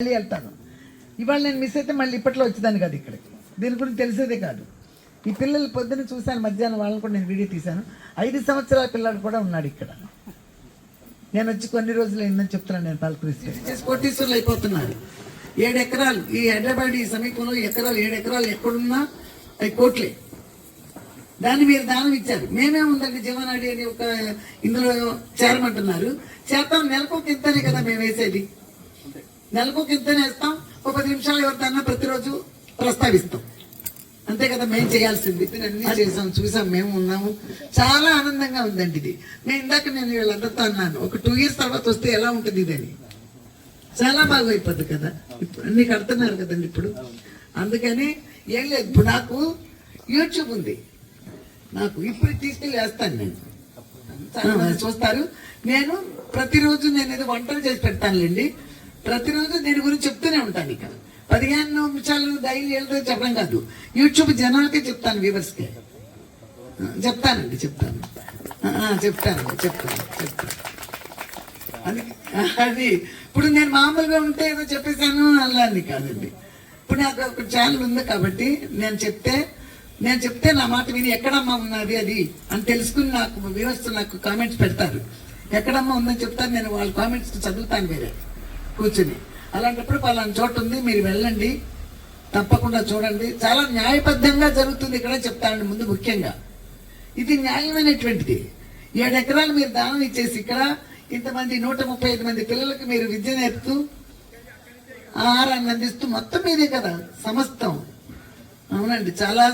మళ్ళీ వెళ్తాను. ఇవాళ నేను మిస్ అయితే మళ్ళీ ఇప్పట్లో వచ్చేదాన్ని కాదు ఇక్కడికి. దీని గురించి తెలిసేదే కాదు. ఈ పిల్లలు పొద్దున్న చూశాను, మధ్యాహ్నం వాళ్ళని కూడా నేను వీడియో తీశాను. 5 సంవత్సరాల పిల్లాడు కూడా ఉన్నాడు ఇక్కడ. నేను వచ్చి కొన్ని రోజులు అయిందని చెప్తున్నాను. నేను పలుకరిస్తే కోటీశ్వరులు అయిపోతున్నారు. 7 ఎకరాలు ఈ హైదరాబాద్ ఈ సమీపంలో ఎకరాలు 7 ఎకరాలు ఎక్కడున్నా అవి కోట్లే. దాన్ని మీరు దానం ఇచ్చారు. మేమే ఉందండి జీవనాడి అని ఒక ఇందులో చేరమంటున్నారు. చేస్తాం. నెలకొక ఇంతనే కదా మేము వేసేది. నెలకొక ఇంతనే వేస్తాం. ఒక 10 నిమిషాలు ఎవరికన్నా ప్రతిరోజు ప్రస్తావిస్తాం. అంతే కదా మేము చేయాల్సింది. అన్ని చేసాం, చూసాం, మేము ఉన్నాము. చాలా ఆనందంగా ఉందండి ఇది. నేను వీళ్ళందరితో అన్నాను, ఒక 2 years తర్వాత వస్తే ఎలా ఉంటుంది ఇదని. చాలా బాగా అయిపోద్ది కదా. ఇప్పుడు అన్ని కడుతున్నారు కదండి ఇప్పుడు. అందుకని ఏం లేదు. ఇప్పుడు నాకు యూట్యూబ్ ఉంది. నాకు ఇప్పుడు తీసుకెళ్ళి వేస్తాను. నేను చాలా చూస్తారు. నేను ప్రతిరోజు నేను ఏదో వంటలు చేసి పెడతానులేండి. ప్రతిరోజు దీని గురించి చెప్తూనే ఉంటాను. ఇక 15 నిమిషాలు డైలీ వెళ్తే చెప్పడం కాదు, యూట్యూబ్ జనాలకే చెప్తాను, వ్యూవర్స్కి చెప్తానండి. చెప్తాను. అది ఇప్పుడు నేను మామూలుగా ఉంటే ఏదో చెప్పేశాను అలాని కాదండి. ఇప్పుడు నాకు ఒక ఛానల్ ఉంది కాబట్టి నేను చెప్తే నా మాట విని ఎక్కడమ్మా ఉన్నది అది అని తెలుసుకుని నాకు వ్యూవర్స్ నాకు కామెంట్స్ పెడతారు. ఎక్కడమ్మా ఉందని చెప్తారు. నేను వాళ్ళ కామెంట్స్ చదువుతాను వేరే కూర్చుని. అలాంటప్పుడు పలానా చోటు ఉంది, మీరు వెళ్ళండి, తప్పకుండా చూడండి. చాలా న్యాయబద్ధంగా జరుగుతుంది ఇక్కడ చెప్తానండి. ముందు ముఖ్యంగా ఇది న్యాయమైనటువంటిది. 7 ఎకరాలు మీరు దానం ఇచ్చేసి ఇక్కడ ఇంతమంది 135 మంది పిల్లలకి మీరు విద్య నేర్పుతూ ఆహారాన్ని అందిస్తూ మొత్తం మీదే కదా సమస్తం. అవునండి. చాలా